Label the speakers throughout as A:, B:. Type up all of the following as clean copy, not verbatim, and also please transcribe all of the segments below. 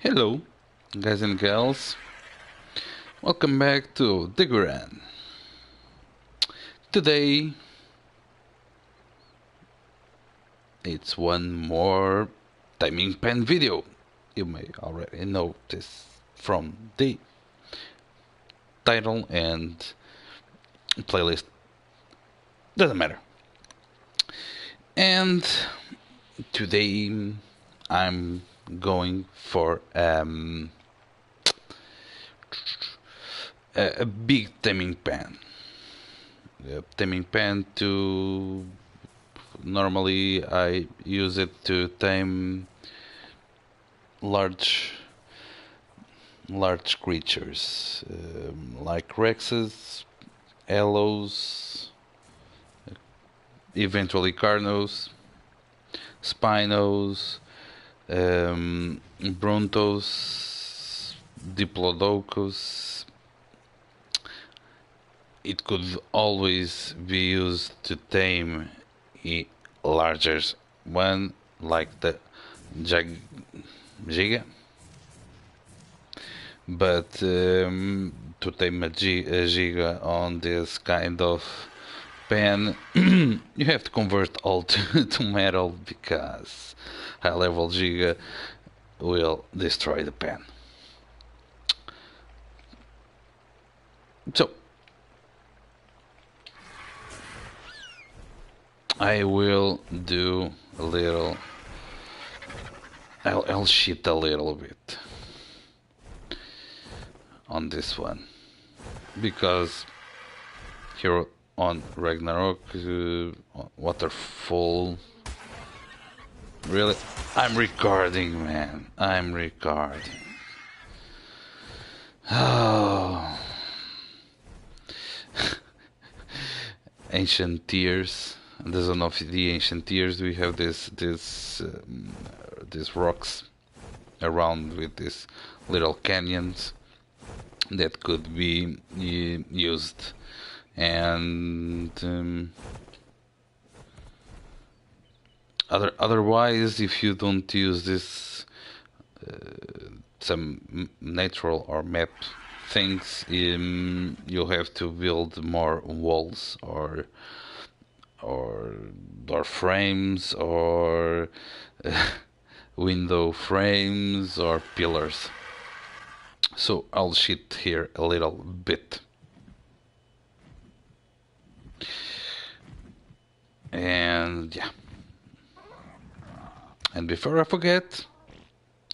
A: Hello, guys and gals. Welcome back to Theguren. Today, it's one more timing pen video. You may already know this from the title and playlist. Doesn't matter. And today, I'm going for a big taming pen. A taming pen to normally I use it to tame large creatures like rexes, ellows, eventually carnos, spinos, brontos, diplodocus. It could always be used to tame a larger one like the Giga, but to tame a Giga on this kind of pen you have to convert all to metal, because high level Giga will destroy the pen. So I will do a little. I'll cheat a little bit on this one, because here on Ragnarok waterfall. Really, I'm recording, man. I'm recording. Oh, ancient tears. In the zone of the ancient tears, we have these rocks around with these little canyons that could be used, and otherwise, if you don't use this some natural or map things, you'll have to build more walls or door frames or window frames or pillars. So I'll cheat here a little bit. And yeah. And before I forget,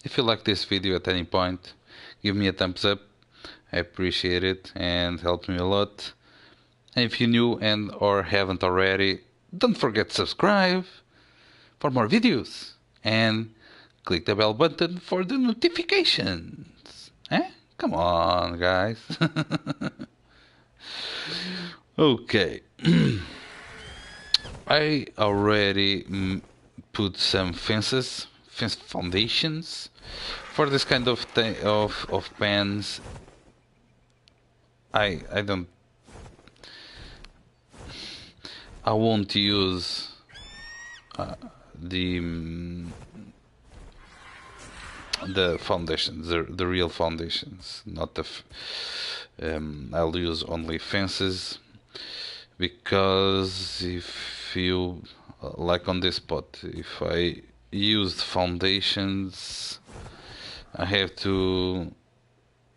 A: if you like this video at any point, give me a thumbs up. I appreciate it and helps me a lot. And if you're new and or haven't already, don't forget to subscribe for more videos and click the bell button for the notifications. Eh? Come on, guys. Okay. I already put some fence foundations for this kind of pens. I won't use the foundations, the real foundations, not the. I'll use only fences, because if you like on this spot, if I used foundations, I have to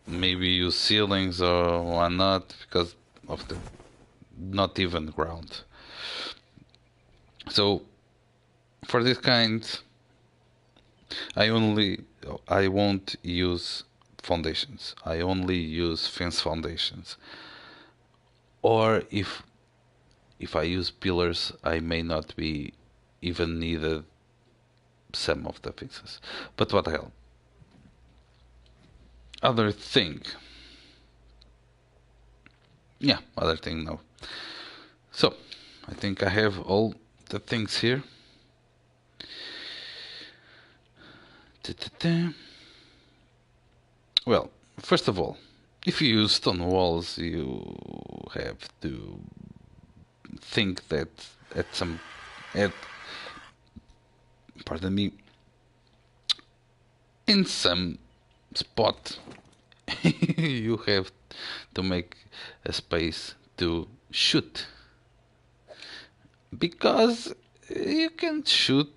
A: maybe use ceilings or whatnot because of the not even ground. So for this kind, I won't use foundations. I only use fence foundations. Or if I use pillars, I may not be even needed some of the fences. But what the hell? Other thing. Yeah, other thing now. So, I think I have all the things here. Well, first of all, if you use stone walls, you have to think that pardon me, in some spot, you have to make a space to shoot, because you can shoot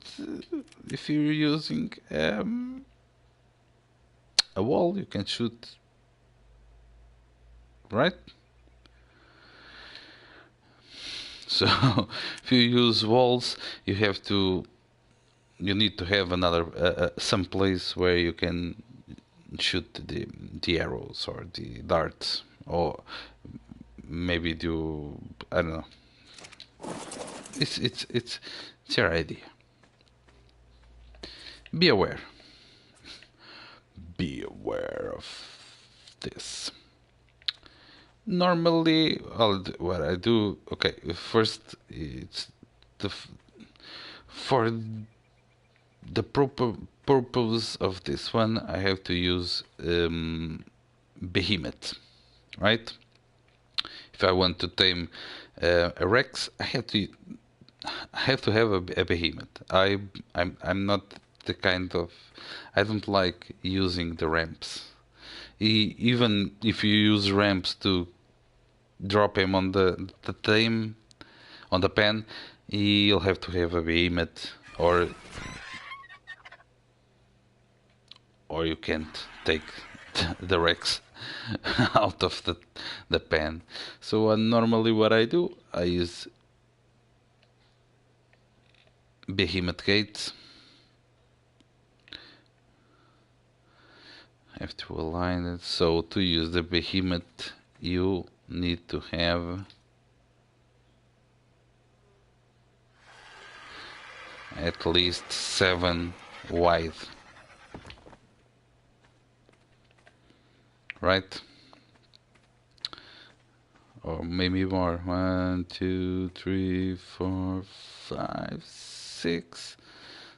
A: if you're using a wall. You can shoot, right? So if you use walls, you need to have another some place where you can shoot the arrows or the darts, or maybe do, I don't know. It's your idea. Be aware. Be aware of this. Normally, what I do, okay, first it's the for the proper purpose of this one, I have to use Behemoth, right? If I want to tame a Rex, I have to have a Behemoth. I'm not the kind of, I don't like using the ramps. Even if you use ramps to drop him on the tame, on the pen, you'll have to have a Behemoth, or you can't take the Rex out of the pen. So normally what I do, I use Behemoth gates. I have to align it. So to use the Behemoth, you need to have at least 7 wide, right? Or maybe more. 1, 2, 3, 4, 5, 6,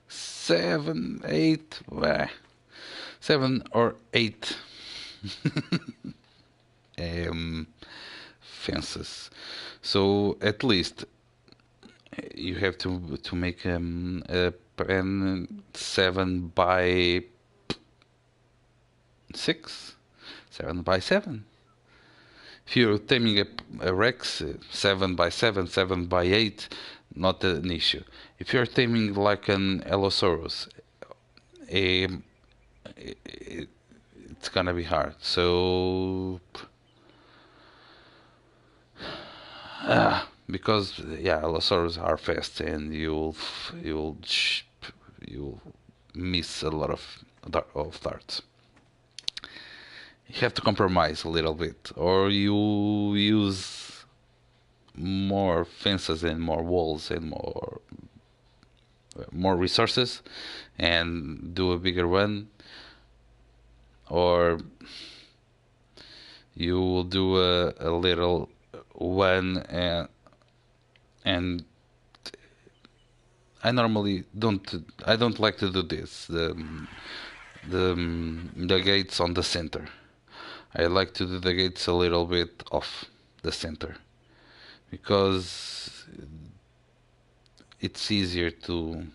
A: 7, 8. 7 or 8 fences. So at least you have to make a pen 7 by 6, 7 by 7. If you're taming a Rex, 7 by 7, 7 by 8, not an issue. If you're taming like an Allosaurus, it's gonna be hard. So because Allosaurus are fast, and you'll miss a lot of darts. You have to compromise a little bit, or you use more fences and more walls and more resources and do a bigger one, or you will do a little one, and I normally don't like to do this, the gates on the center. I like to do the gates a little bit off the center, because it's easier to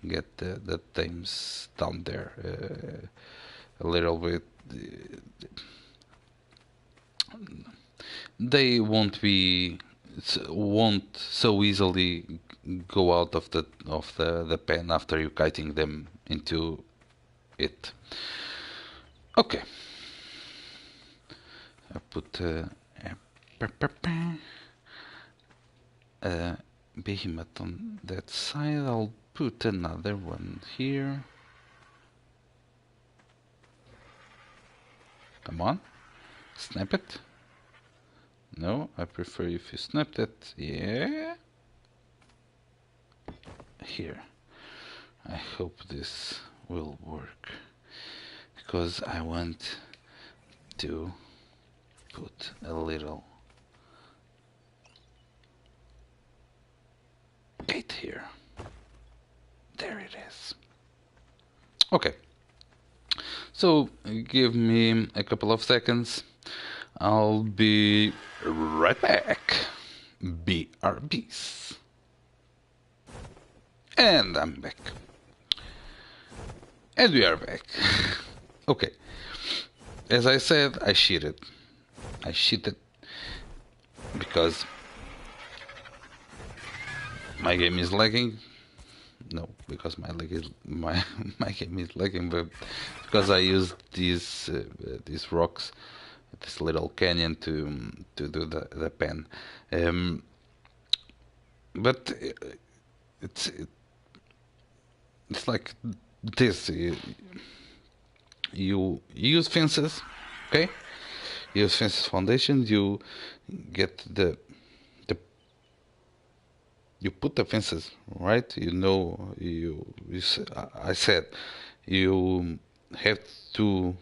A: get the tames down there a little bit. They won't so easily go out of the pen after you kiting them into it. Okay. I put Behemoth on that side. I'll put another one here. Come on, snap it. No, I prefer if you snapped it. Yeah. Here. I hope this will work, because I want to put a little gate here. There it is. Okay. So give me a couple of seconds. I'll be right back. BRBs. And I'm back. And we are back. Okay. as I said, I cheated. I cheated because my game is lagging. No, because my my game is lagging, but because I used these rocks, this little canyon to do the pen. Um, but it's it's like this. You use fences, okay? You use fences foundation. You get the you put the fences right. You know I said you have to.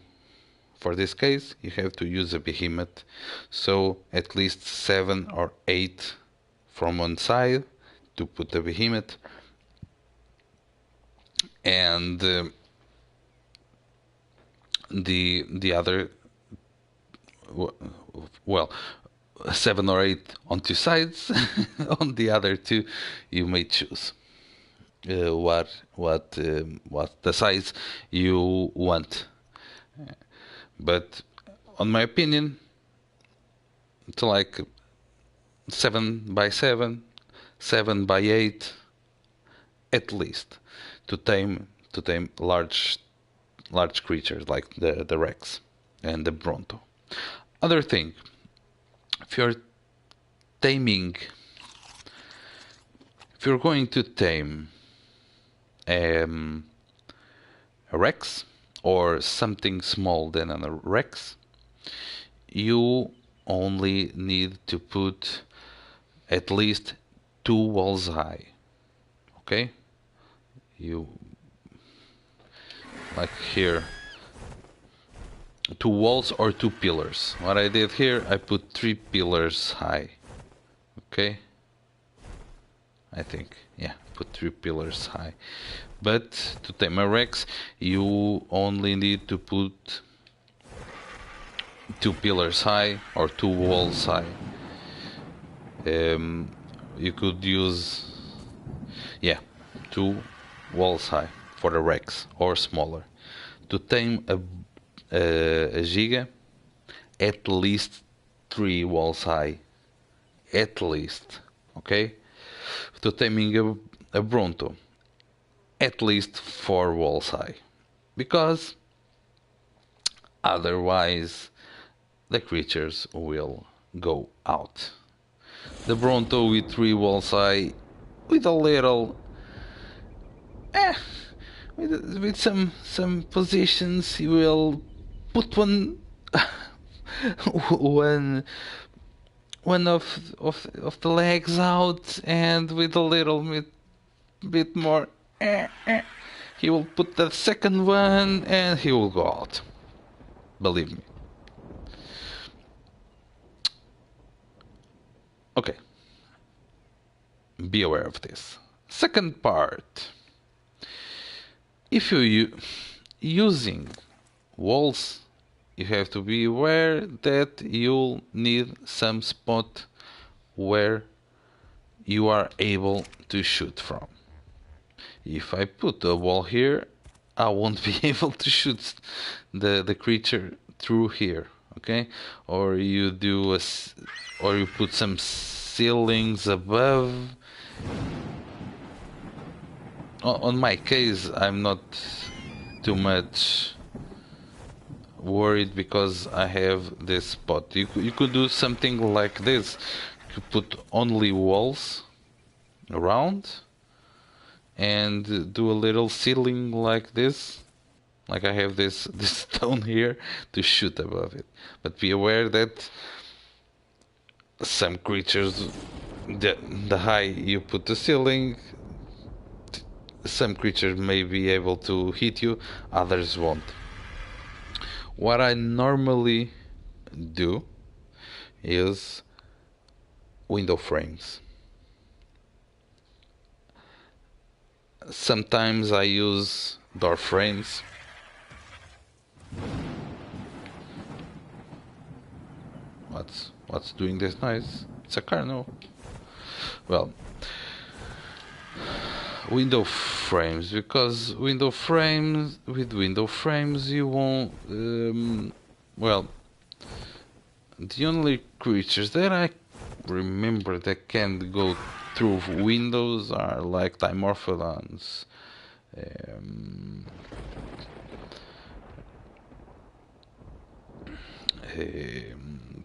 A: For this case, you have to use a behemoth, so at least 7 or 8 from one side to put the behemoth, and the other, well, 7 or 8 on two sides. On the other two, you may choose what the size you want. But on my opinion, it's like 7 by 7, 7 by 8, at least, to tame large creatures like the Rex and the Bronto. Other thing, if you're taming, if you're going to tame a Rex or something small than a Rex, you only need to put at least 2 walls high. Okay? You, like here, 2 walls or 2 pillars. What I did here, I put 3 pillars high. Okay? I think, yeah, put 3 pillars high. But to tame a Rex, you only need to put 2 pillars high or 2 walls high. You could use, yeah, 2 walls high for the Rex or smaller. To tame a Giga, at least 3 walls high. At least, okay? To taming a Bronto, at least 4 walls high. Because otherwise the creatures will go out. The Bronto with 3 walls high, with a little, with some positions, he will put one one of the legs out, and with a little bit more, he will put the second one, and he will go out. Believe me. Okay. Be aware of this. Second part. If you're using walls, you have to be aware that you'll need some spot where you are able to shoot from. If I put a wall here, I won't be able to shoot the creature through here, okay? Or you put some ceilings above. On my case, I'm not too much worried because I have this spot. You could do something like this. You could put only walls around and do a little ceiling like this. Like I have this stone here to shoot above it. But be aware that some creatures, the high you put the ceiling, some creatures may be able to hit you, others won't. What I normally do is window frames. Sometimes I use door frames. What's doing this noise? It's a car, no? Well, window frames, because with window frames you won't Well, the only creatures that I remember that can go through windows are like Dimorphodons, um, um,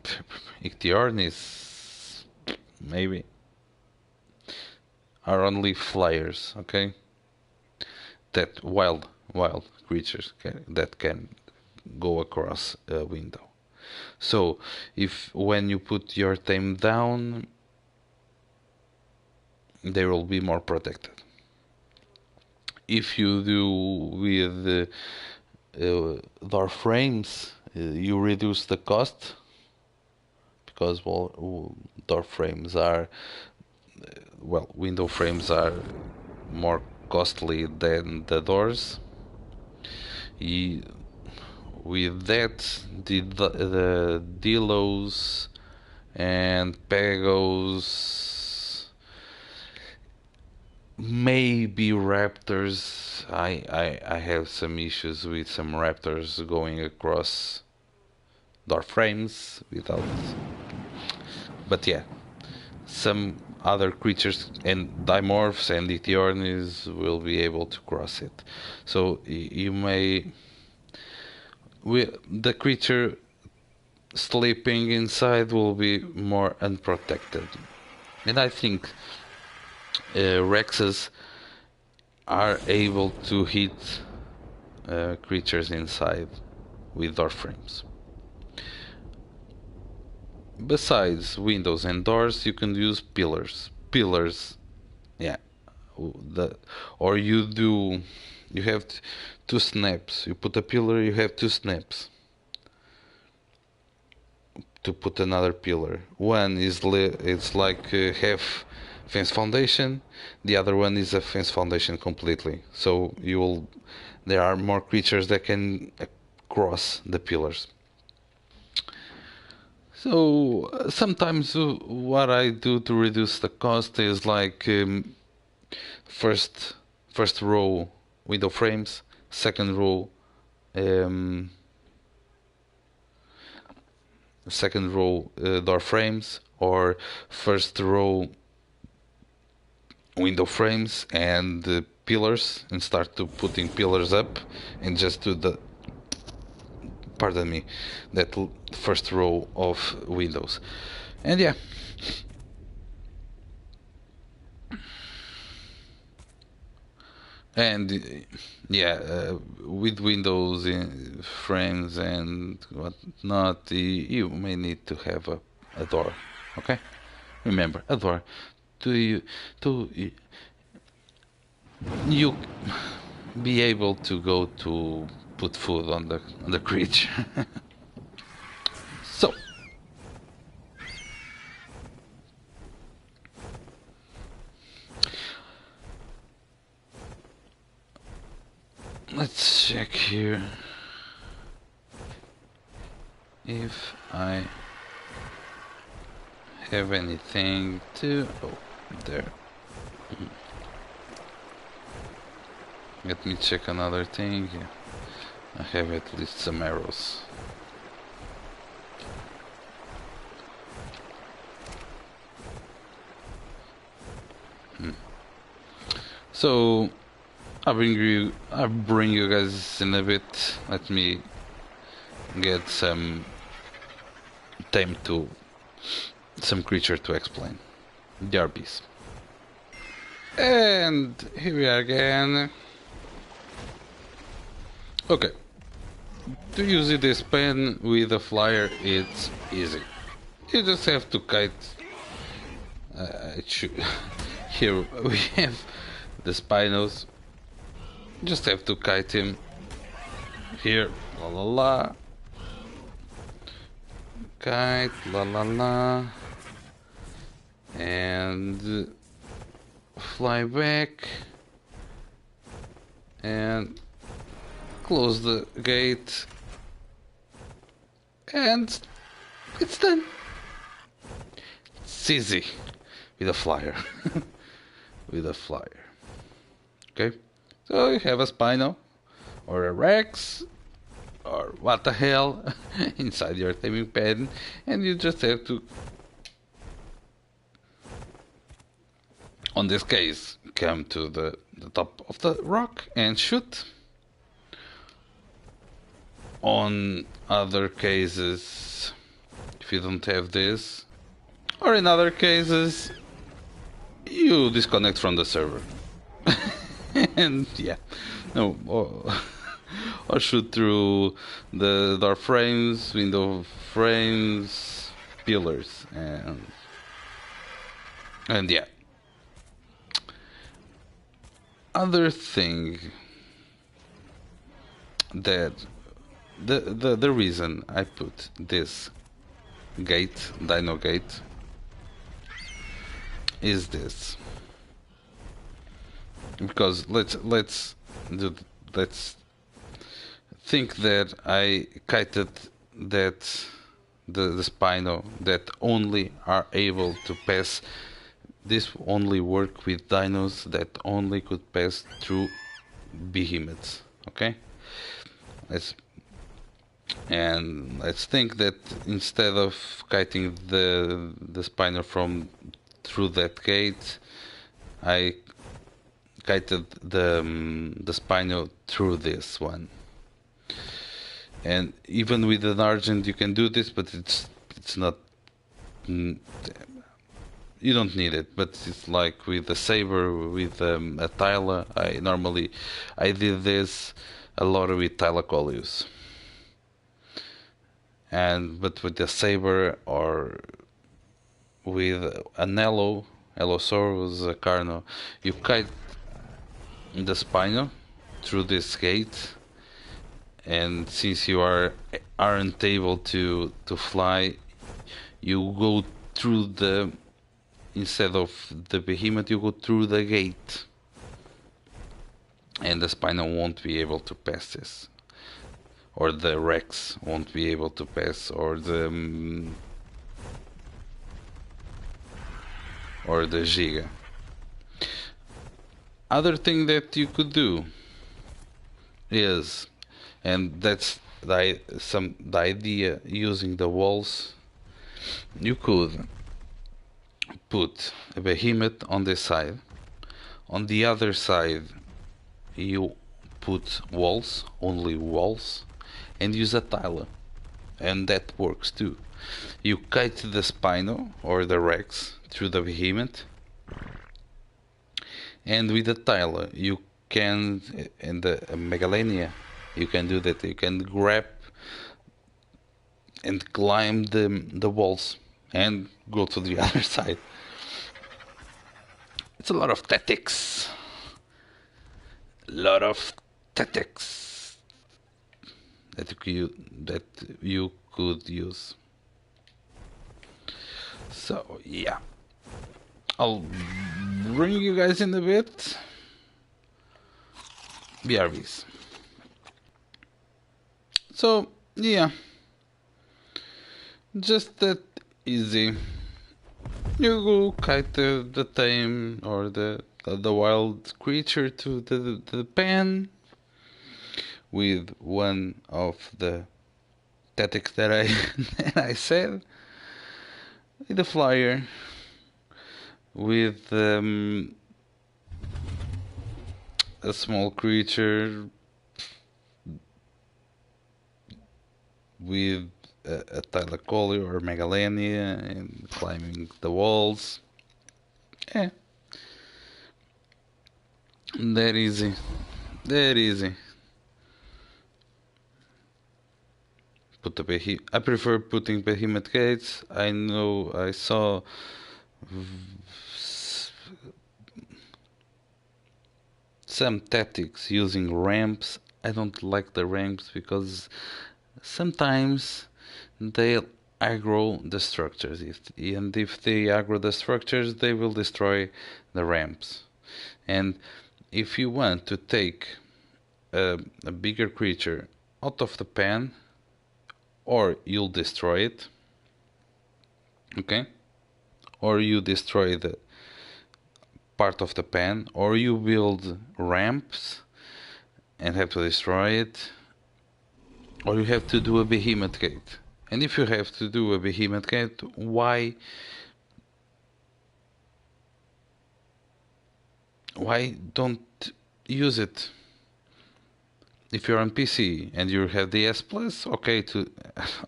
A: Ichthyornis, maybe, are only flyers, okay? That wild creatures that can go across a window. So, if when you put your tame down, they will be more protected. If you do with door frames, you reduce the cost because door frames are window frames are more costly than the doors. With that, the Delos and Pegos, maybe Raptors. I have some issues with some Raptors going across door frames without. But yeah, some other creatures and dimorphs and Ichthyornis will be able to cross it. So you may. The creature sleeping inside will be more unprotected. And I think Rexes are able to hit creatures inside with door frames. Besides windows and doors, you can use pillars. Pillars, yeah. Or you have two snaps. You put a pillar, you have two snaps to put another pillar. One is it's like half fence foundation. The other one is a fence foundation completely. So there are more creatures that can cross the pillars. So sometimes what I do to reduce the cost is like first row window frames, second row um, door frames, or first row window frames and pillars, and start to putting pillars up and just do that first row of windows. And yeah, and yeah, with windows in frames and whatnot, you may need to have a door. Okay, remember, a door to you be able to go to put food on the creature. So let's check here if I have anything to. Oh, there. Let me check another thing. Yeah. I have at least some arrows. So I'll bring you guys in a bit. Let me get some creature to explain. The RBs. And here we are again. Okay. To use this pen with a flyer, it's easy. You just have to kite. Here we have the Spinos. Just have to kite him. Here, la la la. Kite, la la la. And fly back. And close the gate. And it's done. It's easy with a flyer. With a flyer. Okay? So you have a Spino or a Rex. or what the hell inside your taming pen, and you just have to, on this case, come to the top of the rock and shoot. On other cases, if you don't have this, or in other cases, you disconnect from the server. And yeah, no, or shoot through the door frames, window frames, pillars, and yeah. Other thing that the reason I put this gate, dino gate, is this, because let's think that I kited that the Spino that only are able to pass. This only work with dinos that only could pass through behemoths. Okay, let's think that instead of kiting the Spino from through that gate, I kited the Spino through this one. And even with an Argent you can do this, but it's not, you don't need it. But it's like with the Saber, with a Tyla, I did this a lot with Tyla Colius. But with the Saber or with an Allosaurus, a Carno, you kite the Spino through this gate, and since you aren't able to fly, you go through the, instead of the behemoth, you go through the gate, and the Spino won't be able to pass this, or the Rex won't be able to pass, or the Giga. Other thing that you could do is, and that's the idea using the walls, you could put a behemoth on this side, on the other side you put walls, only walls, and use a Tyla, and that works too. You kite the Spino or the Rex through the behemoth, and with the Tyla you can, and the Megalania, you can do that. You can grab and climb the walls and go to the other side. It's a lot of tactics. That you could use. So yeah, I'll bring you guys in a bit. BRBs. So yeah, just that easy. You go kite the tame or the wild creature to the pen with one of the tactics that I said, with the flyer, with a small creature, with a Thylacolli or Megalania, and climbing the walls. Yeah, that easy. Put the behemoth. I prefer putting behemoth gates. I know I saw some tactics using ramps. I don't like the ramps because sometimes they'll aggro the structures, if they aggro the structures, they will destroy the ramps. And if you want to take a bigger creature out of the pen, or you'll destroy it, okay, or you destroy the part of the pen, or you build ramps and have to destroy it, or you have to do a Behemoth kite. And if you have to do a Behemoth kite, why don't use it? If you're on PC and you have the S Plus, okay,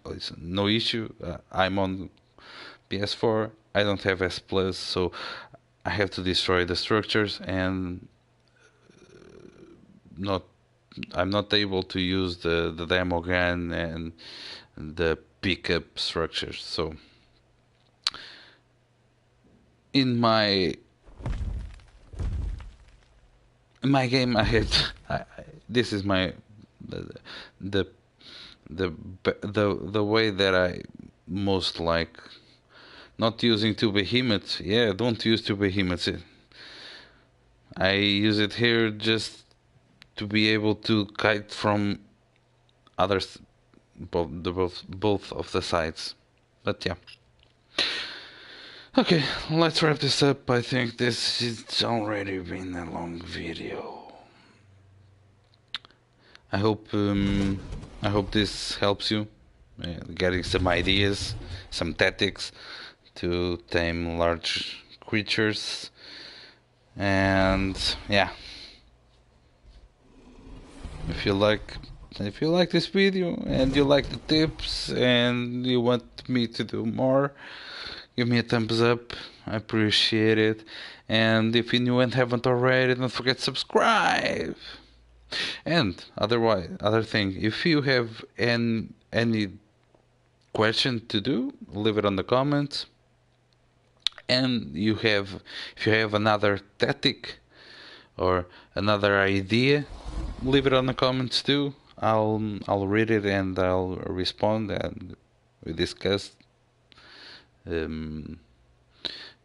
A: it's no issue. I'm on PS4. I don't have S Plus, so I have to destroy the structures, and not I'm not able to use the demo gun and the pickup structures. So in my game, I had this is my the the way that I most like. Not using two behemoths. Yeah, don't use two behemoths. I use it here just to be able to kite from others, both of the sides. But yeah. Okay, let's wrap this up. I think this has already been a long video. I hope this helps you getting some ideas, some tactics to tame large creatures. And yeah, if you like this video and you like the tips and you want me to do more, give me a thumbs up. I appreciate it. And if you're new and haven't already, don't forget to subscribe. And other thing, if you have any question to do, leave it on the comments. And if you have another tactic or another idea, leave it on the comments too. I'll read it and I'll respond, and we discuss. Um,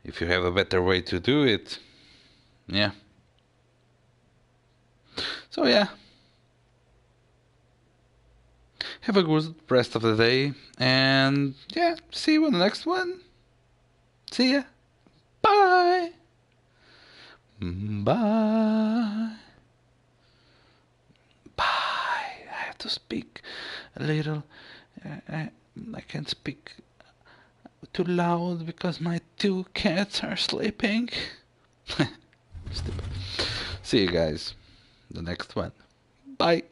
A: if you have a better way to do it, yeah. So yeah. Have a good rest of the day, and yeah, see you in the next one. See ya. Bye. Bye. Bye. I have to speak a little. I can't speak too loud because my two cats are sleeping. Stupid. See you guys. The next one. Bye.